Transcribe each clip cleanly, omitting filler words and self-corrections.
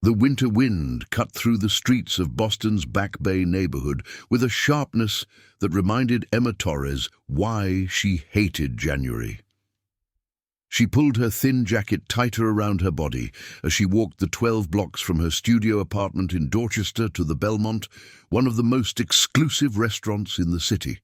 The winter wind cut through the streets of Boston's Back Bay neighborhood with a sharpness that reminded Emma Torres why she hated January. She pulled her thin jacket tighter around her body as she walked the 12 blocks from her studio apartment in Dorchester to the Belmont, one of the most exclusive restaurants in the city.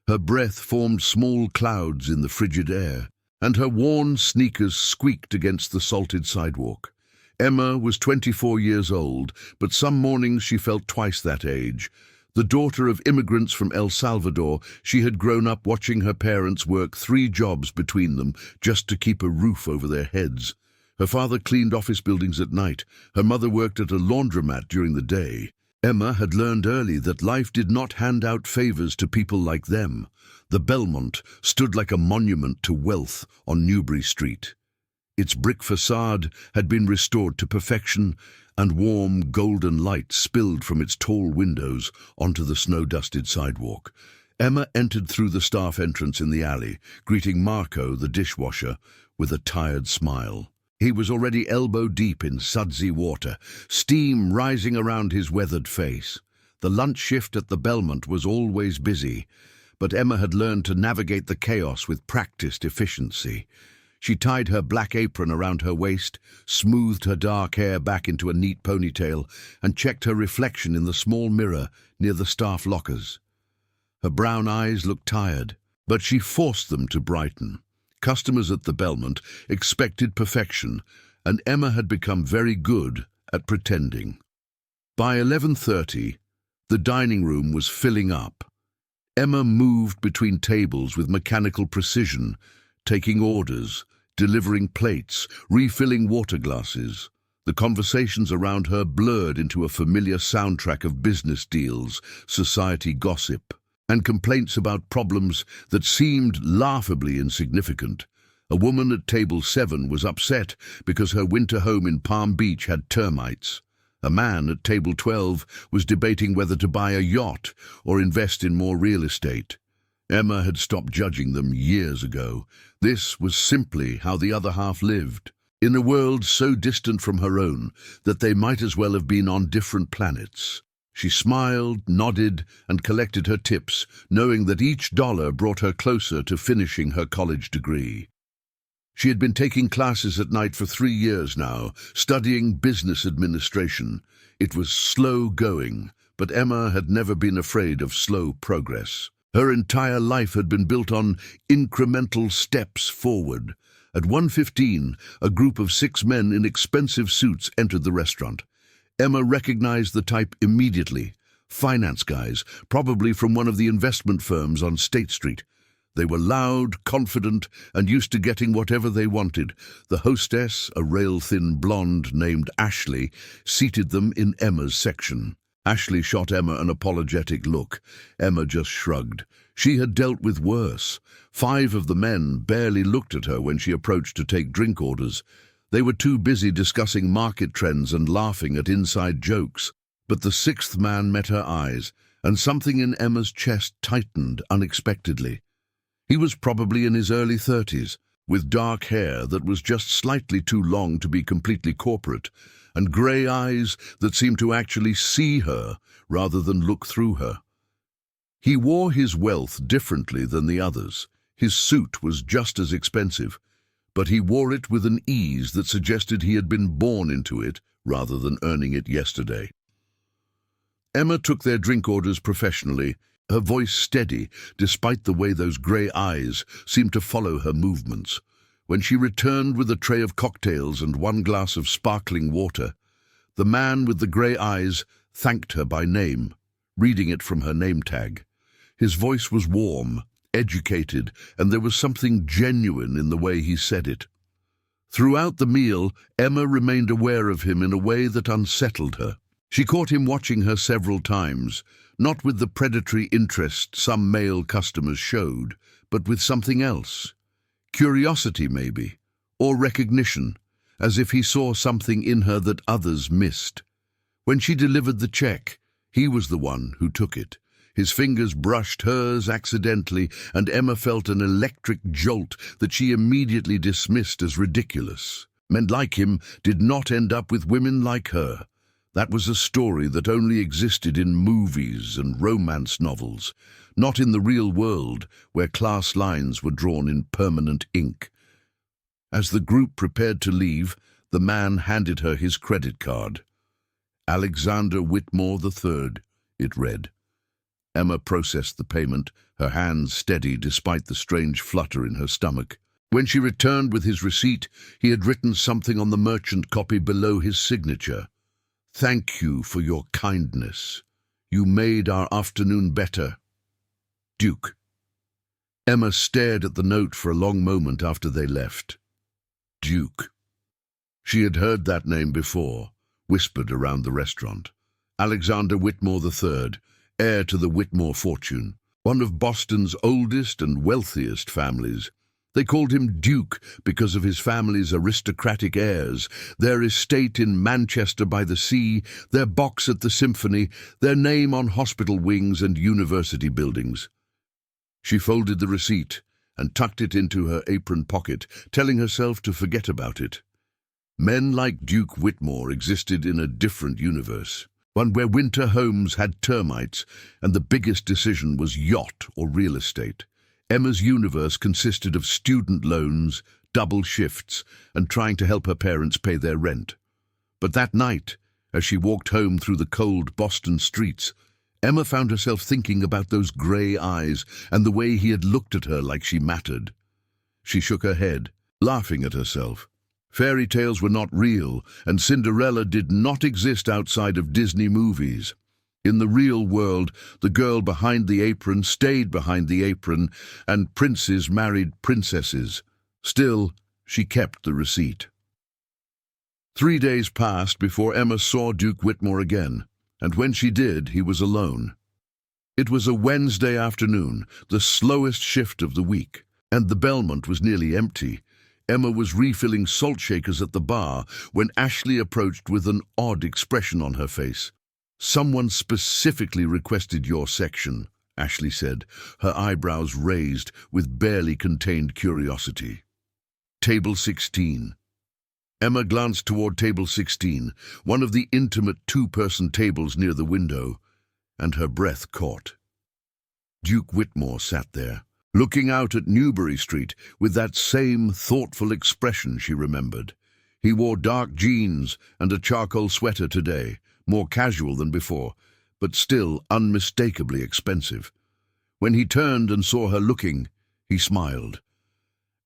Her breath formed small clouds in the frigid air, and her worn sneakers squeaked against the salted sidewalk. Emma was 24 years old, but some mornings she felt twice that age. The daughter of immigrants from El Salvador, she had grown up watching her parents work 3 jobs between them just to keep a roof over their heads. Her father cleaned office buildings at night. Her mother worked at a laundromat during the day. Emma had learned early that life did not hand out favors to people like them. The Belmont stood like a monument to wealth on Newbury Street. Its brick facade had been restored to perfection, and warm golden light spilled from its tall windows onto the snow-dusted sidewalk. Emma entered through the staff entrance in the alley, greeting Marco, the dishwasher, with a tired smile. He was already elbow-deep in sudsy water, steam rising around his weathered face. The lunch shift at the Belmont was always busy, but Emma had learned to navigate the chaos with practiced efficiency. She tied her black apron around her waist, smoothed her dark hair back into a neat ponytail, and checked her reflection in the small mirror near the staff lockers. Her brown eyes looked tired, but she forced them to brighten. Customers at the Belmont expected perfection, and Emma had become very good at pretending. By 11:30, the dining room was filling up. Emma moved between tables with mechanical precision, taking orders, delivering plates, refilling water glasses. The conversations around her blurred into a familiar soundtrack of business deals, society gossip, and complaints about problems that seemed laughably insignificant. A woman at table 7 was upset because her winter home in Palm Beach had termites. A man at table 12 was debating whether to buy a yacht or invest in more real estate. Emma had stopped judging them years ago. This was simply how the other half lived, in a world so distant from her own that they might as well have been on different planets. She smiled, nodded, and collected her tips, knowing that each dollar brought her closer to finishing her college degree. She had been taking classes at night for 3 years now, studying business administration. It was slow going, but Emma had never been afraid of slow progress. Her entire life had been built on incremental steps forward. At 1:15, a group of 6 men in expensive suits entered the restaurant. Emma recognized the type immediately. Finance guys, probably from one of the investment firms on State Street. They were loud, confident, and used to getting whatever they wanted. The hostess, a rail-thin blonde named Ashley, seated them in Emma's section. Ashley shot Emma an apologetic look. Emma just shrugged. She had dealt with worse. 5 of the men barely looked at her when she approached to take drink orders. They were too busy discussing market trends and laughing at inside jokes. But the 6th man met her eyes, and something in Emma's chest tightened unexpectedly. He was probably in his early 30s, with dark hair that was just slightly too long to be completely corporate, and grey eyes that seemed to actually see her rather than look through her. He wore his wealth differently than the others. His suit was just as expensive, but he wore it with an ease that suggested he had been born into it rather than earning it yesterday. Emma took their drink orders professionally, her voice steady despite the way those grey eyes seemed to follow her movements. When she returned with a tray of cocktails and 1 glass of sparkling water, the man with the grey eyes thanked her by name, reading it from her name tag. His voice was warm, educated, and there was something genuine in the way he said it. Throughout the meal, Emma remained aware of him in a way that unsettled her. She caught him watching her several times, not with the predatory interest some male customers showed, but with something else. Curiosity, maybe, or recognition, as if he saw something in her that others missed. When she delivered the check, he was the one who took it. His fingers brushed hers accidentally, and Emma felt an electric jolt that she immediately dismissed as ridiculous. Men like him did not end up with women like her. That was a story that only existed in movies and romance novels, not in the real world where class lines were drawn in permanent ink. As the group prepared to leave, the man handed her his credit card. Alexander Whitmore III, it read. Emma processed the payment, her hands steady despite the strange flutter in her stomach. When she returned with his receipt, he had written something on the merchant copy below his signature. "Thank you for your kindness. You made our afternoon better. Duke." Emma stared at the note for a long moment after they left. Duke. She had heard that name before, whispered around the restaurant. Alexander Whitmore III, heir to the Whitmore fortune, one of Boston's oldest and wealthiest families. They called him Duke because of his family's aristocratic heirs, their estate in Manchester by the sea, their box at the Symphony, their name on hospital wings and university buildings. She folded the receipt and tucked it into her apron pocket, telling herself to forget about it. Men like Duke Whitmore existed in a different universe, one where winter homes had termites and the biggest decision was yacht or real estate. Emma's universe consisted of student loans, double shifts, and trying to help her parents pay their rent. But that night, as she walked home through the cold Boston streets, Emma found herself thinking about those grey eyes and the way he had looked at her like she mattered. She shook her head, laughing at herself. Fairy tales were not real, and Cinderella did not exist outside of Disney movies. In the real world, the girl behind the apron stayed behind the apron, and princes married princesses. Still, she kept the receipt. 3 days passed before Emma saw Duke Whitmore again, and when she did, he was alone. It was a Wednesday afternoon, the slowest shift of the week, and the Belmont was nearly empty. Emma was refilling salt shakers at the bar when Ashley approached with an odd expression on her face. "Someone specifically requested your section," Ashley said, her eyebrows raised with barely contained curiosity. Table 16. Emma glanced toward table 16, one of the intimate two-person tables near the window, and her breath caught. Duke Whitmore sat there, looking out at Newbury Street with that same thoughtful expression she remembered. He wore dark jeans and a charcoal sweater today, more casual than before, but still unmistakably expensive. When he turned and saw her looking, he smiled.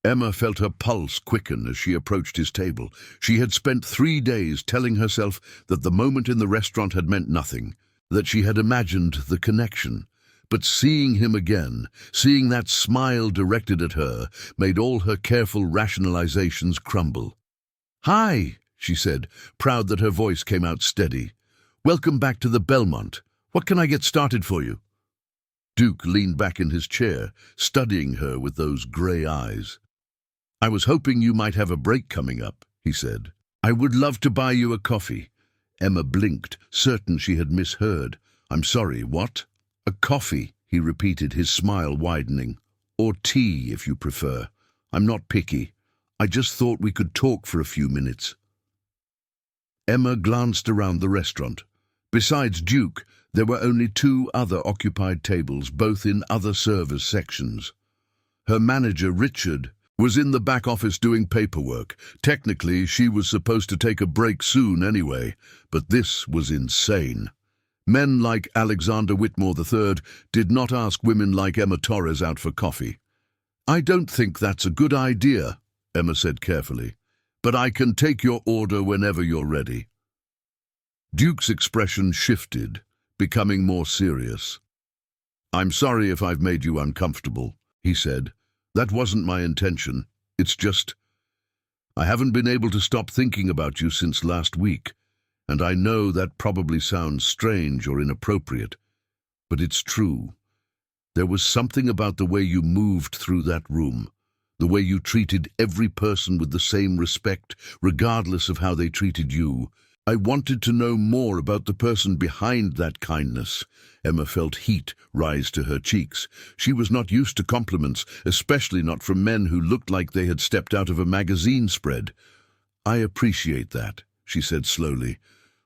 Emma felt her pulse quicken as she approached his table. She had spent 3 days telling herself that the moment in the restaurant had meant nothing, that she had imagined the connection. But seeing him again, seeing that smile directed at her, made all her careful rationalizations crumble. "Hi," she said, proud that her voice came out steady. "Welcome back to the Belmont. What can I get started for you?" Duke leaned back in his chair, studying her with those grey eyes. "I was hoping you might have a break coming up," he said. "I would love to buy you a coffee." Emma blinked, certain she had misheard. "I'm sorry, what?" "A coffee," he repeated, his smile widening. "Or tea, if you prefer. I'm not picky. I just thought we could talk for a few minutes." Emma glanced around the restaurant. Besides Duke, there were only 2 other occupied tables, both in other servers' sections. Her manager, Richard, was in the back office doing paperwork. Technically, she was supposed to take a break soon anyway, but this was insane. Men like Alexander Whitmore III did not ask women like Emma Torres out for coffee. "I don't think that's a good idea," Emma said carefully, "but I can take your order whenever you're ready." Duke's expression shifted, becoming more serious. "I'm sorry if I've made you uncomfortable," he said. "That wasn't my intention. It's just, I haven't been able to stop thinking about you since last week, and I know that probably sounds strange or inappropriate, but it's true. There was something about the way you moved through that room, the way you treated every person with the same respect, regardless of how they treated you. I wanted to know more about the person behind that kindness." Emma felt heat rise to her cheeks. She was not used to compliments, especially not from men who looked like they had stepped out of a magazine spread. "I appreciate that," she said slowly,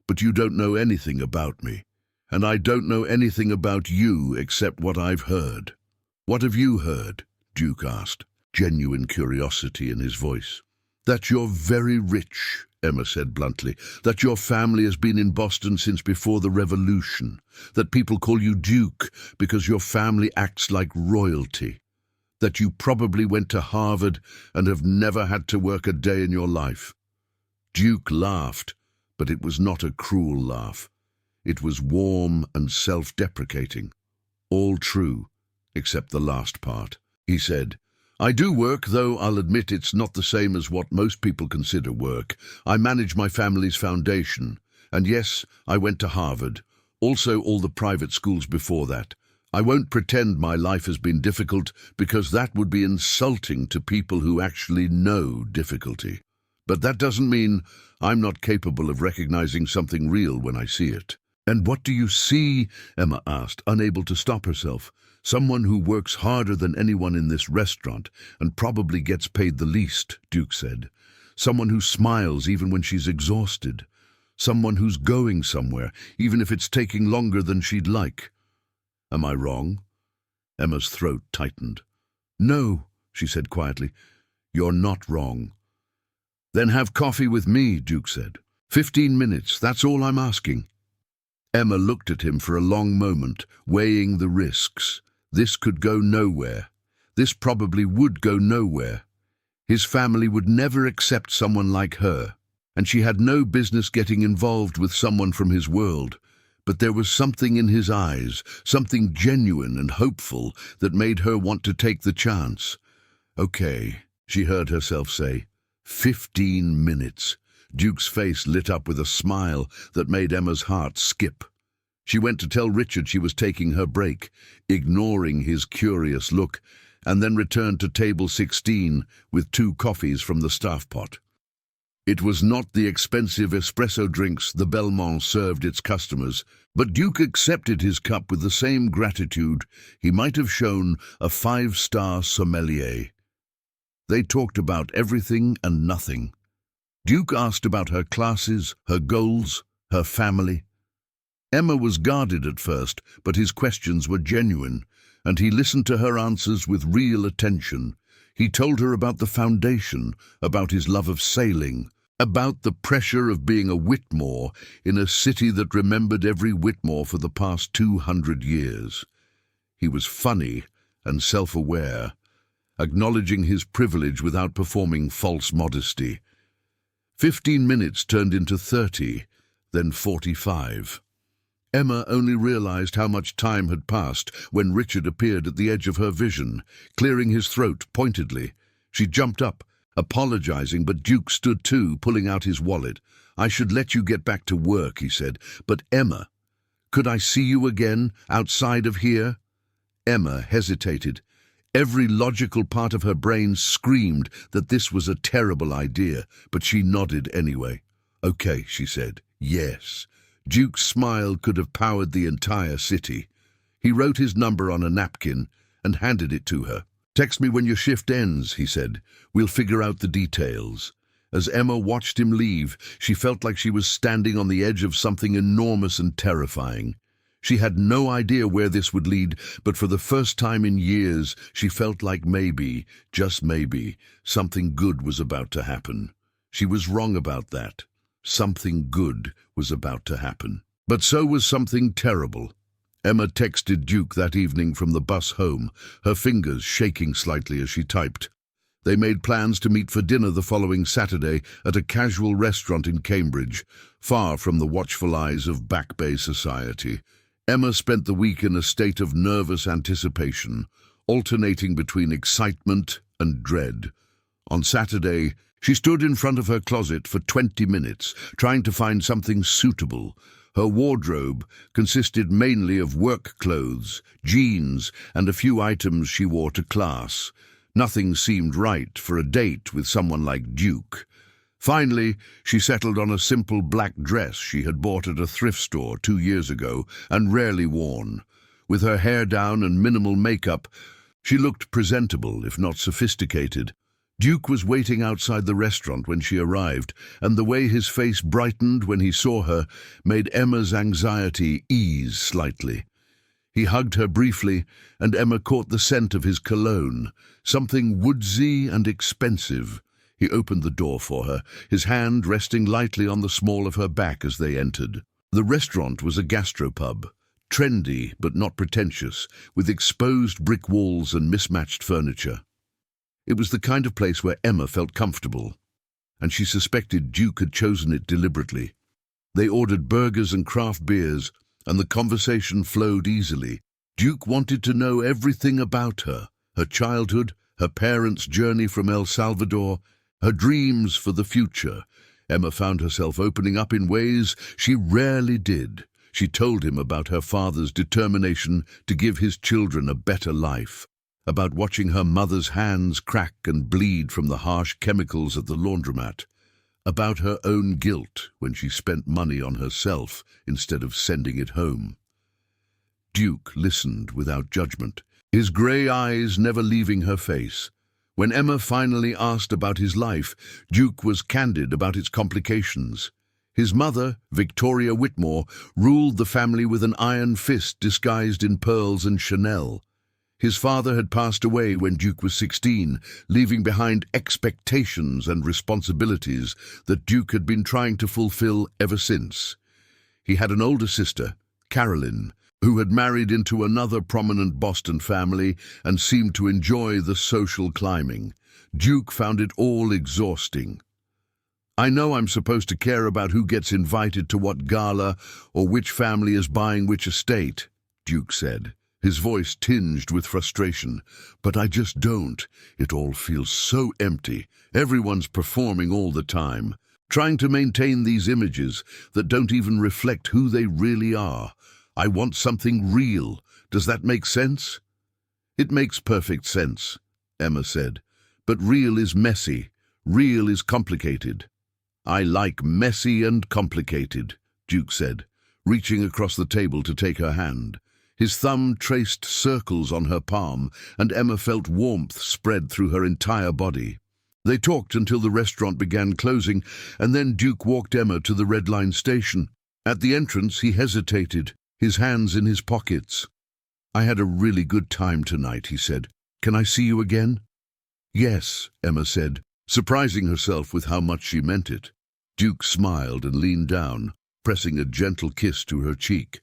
"but you don't know anything about me. And I don't know anything about you except what I've heard." "What have you heard?" Duke asked, genuine curiosity in his voice. "That you're very rich," Emma said bluntly. "That your family has been in Boston since before the Revolution. That people call you Duke because your family acts like royalty. That you probably went to Harvard and have never had to work a day in your life." Duke laughed, but it was not a cruel laugh. It was warm and self-deprecating. "All true, except the last part," he said. "I do work, though I'll admit it's not the same as what most people consider work. I manage my family's foundation. And yes, I went to Harvard. Also all the private schools before that. I won't pretend my life has been difficult, because that would be insulting to people who actually know difficulty. But that doesn't mean I'm not capable of recognizing something real when I see it." "And what do you see?" Emma asked, unable to stop herself. "Someone who works harder than anyone in this restaurant and probably gets paid the least," Duke said. "Someone who smiles even when she's exhausted. Someone who's going somewhere, even if it's taking longer than she'd like. Am I wrong?" Emma's throat tightened. "No," she said quietly. "You're not wrong." "Then have coffee with me," Duke said. 15 minutes, that's all I'm asking." Emma looked at him for a long moment, weighing the risks. This could go nowhere. This probably would go nowhere. His family would never accept someone like her, and she had no business getting involved with someone from his world. But there was something in his eyes, something genuine and hopeful, that made her want to take the chance. "Okay," she heard herself say. 15 minutes. Duke's face lit up with a smile that made Emma's heart skip. She went to tell Richard she was taking her break, ignoring his curious look, and then returned to table 16 with 2 coffees from the staff pot. It was not the expensive espresso drinks the Belmont served its customers, but Duke accepted his cup with the same gratitude he might have shown a 5-star sommelier. They talked about everything and nothing. Duke asked about her classes, her goals, her family. Emma was guarded at first, but his questions were genuine, and he listened to her answers with real attention. He told her about the foundation, about his love of sailing, about the pressure of being a Whitmore in a city that remembered every Whitmore for the past 200 years. He was funny and self-aware, acknowledging his privilege without performing false modesty. 15 minutes turned into 30, then 45. Emma only realized how much time had passed when Richard appeared at the edge of her vision, clearing his throat pointedly. She jumped up, apologizing, but Duke stood too, pulling out his wallet. "I should let you get back to work," he said. "But Emma, could I see you again, outside of here?" Emma hesitated. Every logical part of her brain screamed that this was a terrible idea, but she nodded anyway. "Okay," she said. "Yes." Duke's smile could have powered the entire city. He wrote his number on a napkin and handed it to her. "Text me when your shift ends," he said. "We'll figure out the details." As Emma watched him leave, she felt like she was standing on the edge of something enormous and terrifying. She had no idea where this would lead, but for the first time in years, she felt like maybe, just maybe, something good was about to happen. She was wrong about that. Something good was about to happen. But so was something terrible. Emma texted Duke that evening from the bus home, her fingers shaking slightly as she typed. They made plans to meet for dinner the following Saturday at a casual restaurant in Cambridge, far from the watchful eyes of Back Bay society. Emma spent the week in a state of nervous anticipation, alternating between excitement and dread. On Saturday, she stood in front of her closet for 20 minutes, trying to find something suitable. Her wardrobe consisted mainly of work clothes, jeans, and a few items she wore to class. Nothing seemed right for a date with someone like Duke. Finally, she settled on a simple black dress she had bought at a thrift store 2 years ago and rarely worn. With her hair down and minimal makeup, she looked presentable, if not sophisticated. Duke was waiting outside the restaurant when she arrived, and the way his face brightened when he saw her made Emma's anxiety ease slightly. He hugged her briefly, and Emma caught the scent of his cologne, something woodsy and expensive. He opened the door for her, his hand resting lightly on the small of her back as they entered. The restaurant was a gastropub, trendy but not pretentious, with exposed brick walls and mismatched furniture. It was the kind of place where Emma felt comfortable, and she suspected Duke had chosen it deliberately. They ordered burgers and craft beers, and the conversation flowed easily. Duke wanted to know everything about her childhood, her parents' journey from El Salvador, her dreams for the future. Emma found herself opening up in ways she rarely did. She told him about her father's determination to give his children a better life, about watching her mother's hands crack and bleed from the harsh chemicals at the laundromat, about her own guilt when she spent money on herself instead of sending it home. Duke listened without judgment, his grey eyes never leaving her face. When Emma finally asked about his life, Duke was candid about its complications. His mother, Victoria Whitmore, ruled the family with an iron fist disguised in pearls and Chanel. His father had passed away when Duke was 16, leaving behind expectations and responsibilities that Duke had been trying to fulfill ever since. He had an older sister, Carolyn, who had married into another prominent Boston family and seemed to enjoy the social climbing. Duke found it all exhausting. "I know I'm supposed to care about who gets invited to what gala or which family is buying which estate," Duke said, his voice tinged with frustration. "But I just don't. It all feels so empty. Everyone's performing all the time, trying to maintain these images that don't even reflect who they really are. I want something real. Does that make sense?" "It makes perfect sense," Emma said. "But real is messy. Real is complicated." "I like messy and complicated," Duke said, reaching across the table to take her hand. His thumb traced circles on her palm, and Emma felt warmth spread through her entire body. They talked until the restaurant began closing, and then Duke walked Emma to the Red Line station. At the entrance, he hesitated, his hands in his pockets. "I had a really good time tonight," he said. "Can I see you again?" "Yes," Emma said, surprising herself with how much she meant it. Duke smiled and leaned down, pressing a gentle kiss to her cheek.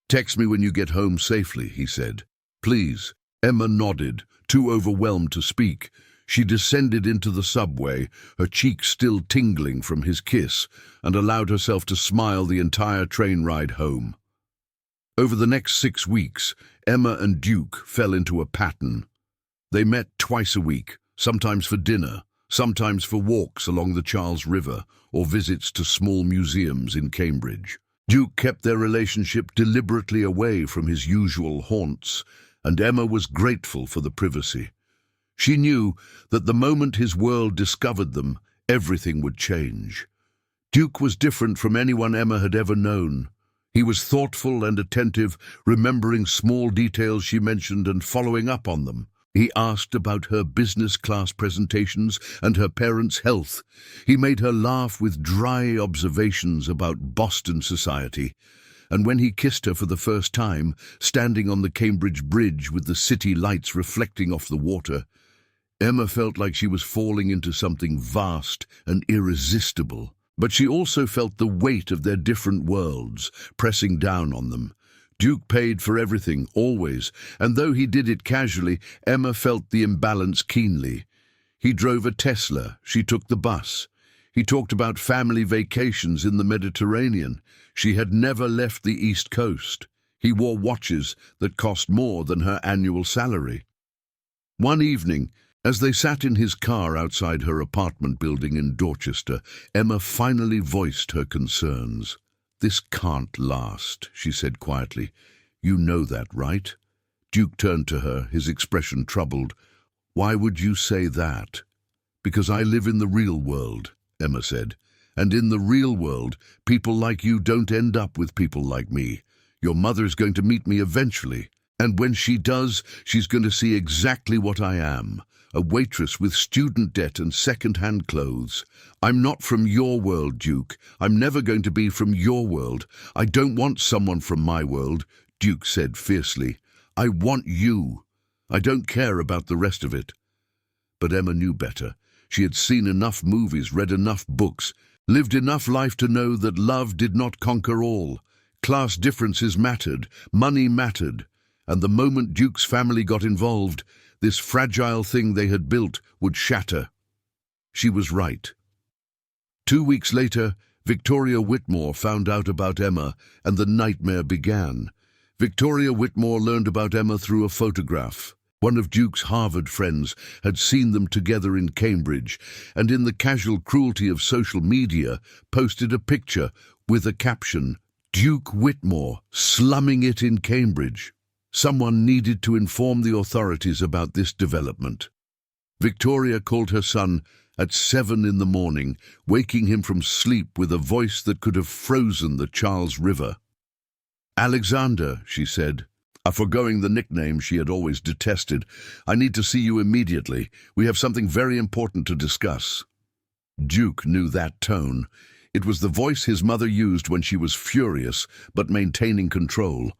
"Text me when you get home safely," he said. "Please." Emma nodded, too overwhelmed to speak. She descended into the subway, her cheeks still tingling from his kiss, and allowed herself to smile the entire train ride home. Over the next 6 weeks, Emma and Duke fell into a pattern. They met twice a week, sometimes for dinner, sometimes for walks along the Charles River or visits to small museums in Cambridge. Duke kept their relationship deliberately away from his usual haunts, and Emma was grateful for the privacy. She knew that the moment his world discovered them, everything would change. Duke was different from anyone Emma had ever known. He was thoughtful and attentive, remembering small details she mentioned and following up on them. He asked about her business class presentations and her parents' health. He made her laugh with dry observations about Boston society. And when he kissed her for the first time, standing on the Cambridge Bridge with the city lights reflecting off the water, Emma felt like she was falling into something vast and irresistible. But she also felt the weight of their different worlds pressing down on them. Duke paid for everything, always, and though he did it casually, Emma felt the imbalance keenly. He drove a Tesla, she took the bus. He talked about family vacations in the Mediterranean. She had never left the East Coast. He wore watches that cost more than her annual salary. One evening, as they sat in his car outside her apartment building in Dorchester, Emma finally voiced her concerns. "This can't last," she said quietly. "You know that, right?" Duke turned to her, his expression troubled. "Why would you say that?" "Because I live in the real world," Emma said. "And in the real world, people like you don't end up with people like me. Your mother's going to meet me eventually. And when she does, she's going to see exactly what I am. a waitress with student debt and second-hand clothes. I'm not from your world, Duke. I'm never going to be from your world. I don't want someone from my world, Duke said fiercely. I want you. I don't care about the rest of it. But Emma knew better. She had seen enough movies, read enough books, lived enough life to know that love did not conquer all. Class differences mattered, money mattered, and the moment Duke's family got involved, this fragile thing they had built would shatter. She was right. 2 weeks later, Victoria Whitmore found out about Emma, and the nightmare began. Victoria Whitmore learned about Emma through a photograph. One of Duke's Harvard friends had seen them together in Cambridge, and in the casual cruelty of social media, posted a picture with a caption, "Duke Whitmore, slumming it in Cambridge." Someone needed to inform the authorities about this development. Victoria called her son at 7 in the morning, waking him from sleep with a voice that could have frozen the Charles River. "Alexander," she said, foregoing the nickname she had always detested, "I need to see you immediately. We have something very important to discuss." Duke knew that tone. It was the voice his mother used when she was furious, but maintaining control.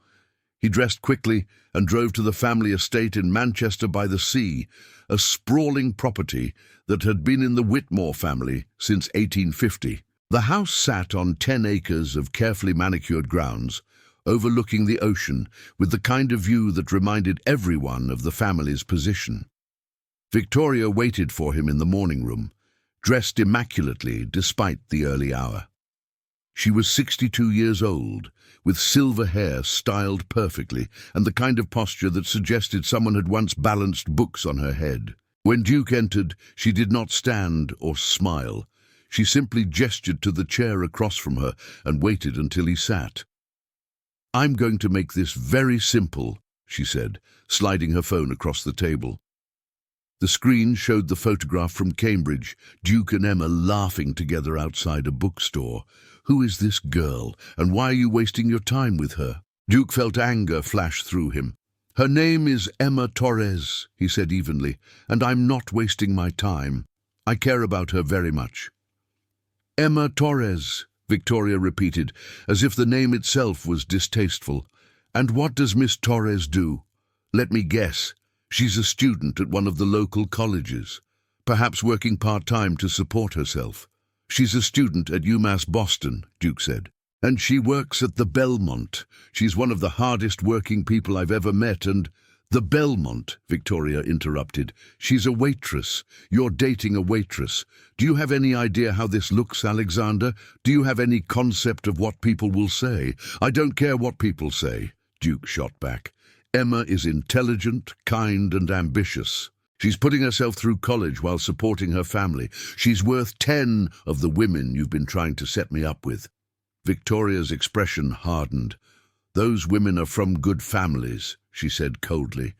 He dressed quickly and drove to the family estate in Manchester by the Sea, a sprawling property that had been in the Whitmore family since 1850. The house sat on 10 acres of carefully manicured grounds, overlooking the ocean, with the kind of view that reminded everyone of the family's position. Victoria waited for him in the morning room, dressed immaculately despite the early hour. She was 62 years old, with silver hair styled perfectly, and the kind of posture that suggested someone had once balanced books on her head. When Duke entered, she did not stand or smile. She simply gestured to the chair across from her and waited until he sat. "I'm going to make this very simple," she said, sliding her phone across the table. The screen showed the photograph from Cambridge, Duke and Emma laughing together outside a bookstore. "Who is this girl, and why are you wasting your time with her?" Duke felt anger flash through him. "Her name is Emma Torres," he said evenly, "and I'm not wasting my time. I care about her very much." "Emma Torres," Victoria repeated, as if the name itself was distasteful. "And what does Miss Torres do? Let me guess. She's a student at one of the local colleges, perhaps working part-time to support herself." "She's a student at UMass Boston," Duke said. "And she works at the Belmont. She's one of the hardest working people I've ever met, and—" "The Belmont," Victoria interrupted. "She's a waitress. You're dating a waitress. Do you have any idea how this looks, Alexander? Do you have any concept of what people will say?" "I don't care what people say," Duke shot back. "Emma is intelligent, kind, and ambitious. She's putting herself through college while supporting her family. She's worth 10 of the women you've been trying to set me up with." Victoria's expression hardened. "Those women are from good families," she said coldly.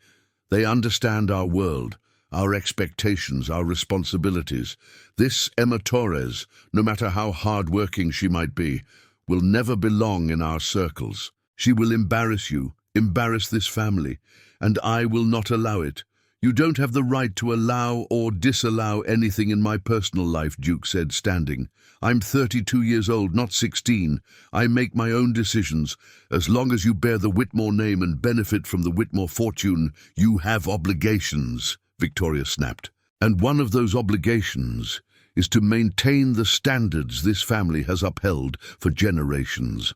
"They understand our world, our expectations, our responsibilities. This Emma Torres, no matter how hard-working she might be, will never belong in our circles. She will embarrass you, embarrass this family, and I will not allow it. You don't have the right to allow or disallow anything in my personal life," Duke said, standing. "I'm 32 years old, not 16. I make my own decisions. As long as you bear the Whitmore name and benefit from the Whitmore fortune, you have obligations," Victoria snapped. "And one of those obligations is to maintain the standards this family has upheld for generations.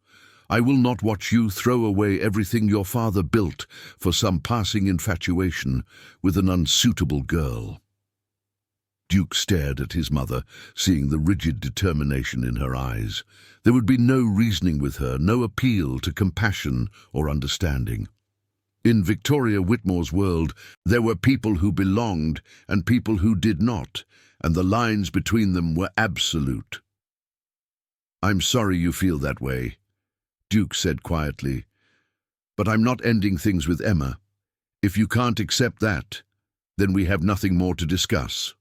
I will not watch you throw away everything your father built for some passing infatuation with an unsuitable girl." Duke stared at his mother, seeing the rigid determination in her eyes. There would be no reasoning with her, no appeal to compassion or understanding. In Victoria Whitmore's world, there were people who belonged and people who did not, and the lines between them were absolute. "I'm sorry you feel that way," Duke said quietly, "but I'm not ending things with Emma. If you can't accept that, then we have nothing more to discuss."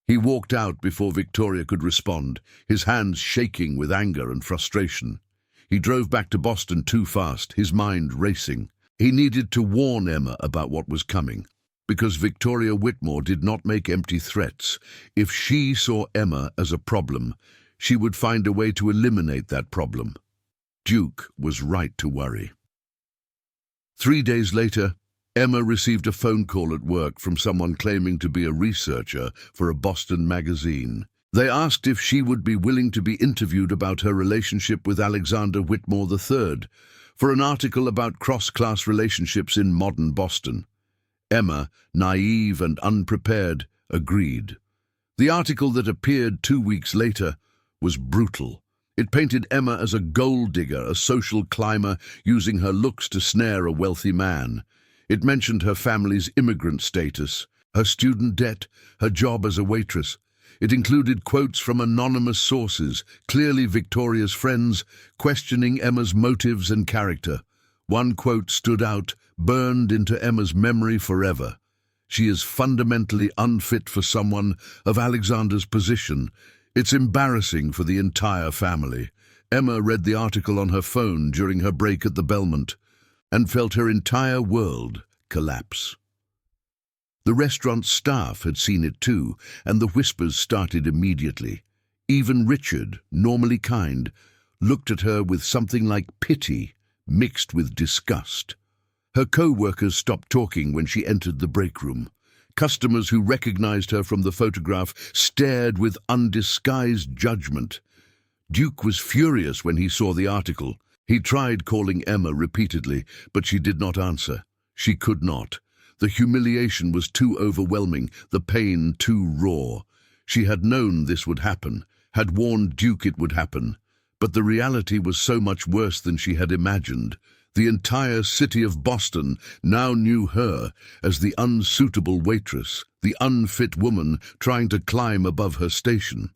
He walked out before Victoria could respond, his hands shaking with anger and frustration. He drove back to Boston too fast, his mind racing. He needed to warn Emma about what was coming. because Victoria Whitmore did not make empty threats. If she saw Emma as a problem, she would find a way to eliminate that problem. Duke was right to worry. 3 days later, Emma received a phone call at work from someone claiming to be a researcher for a Boston magazine. They asked if she would be willing to be interviewed about her relationship with Alexander Whitmore III for an article about cross-class relationships in modern Boston. Emma, naive and unprepared, agreed. The article that appeared 2 weeks later was brutal. It painted Emma as a gold digger, a social climber using her looks to snare a wealthy man. It mentioned her family's immigrant status, her student debt, her job as a waitress. It included quotes from anonymous sources, clearly Victoria's friends, questioning Emma's motives and character. One quote stood out, burned into Emma's memory forever. "She is fundamentally unfit for someone of Alexander's position. It's embarrassing for the entire family." Emma read the article on her phone during her break at the Belmont and felt her entire world collapse. The restaurant staff had seen it too, and the whispers started immediately. Even Richard, normally kind, looked at her with something like pity mixed with disgust. Her co-workers stopped talking when she entered the break room. Customers who recognized her from the photograph stared with undisguised judgment. Duke was furious when he saw the article. He tried calling Emma repeatedly, but she did not answer. She could not. The humiliation was too overwhelming, the pain too raw. She had known this would happen, had warned Duke it would happen. But the reality was so much worse than she had imagined. The entire city of Boston now knew her as the unsuitable waitress, the unfit woman trying to climb above her station.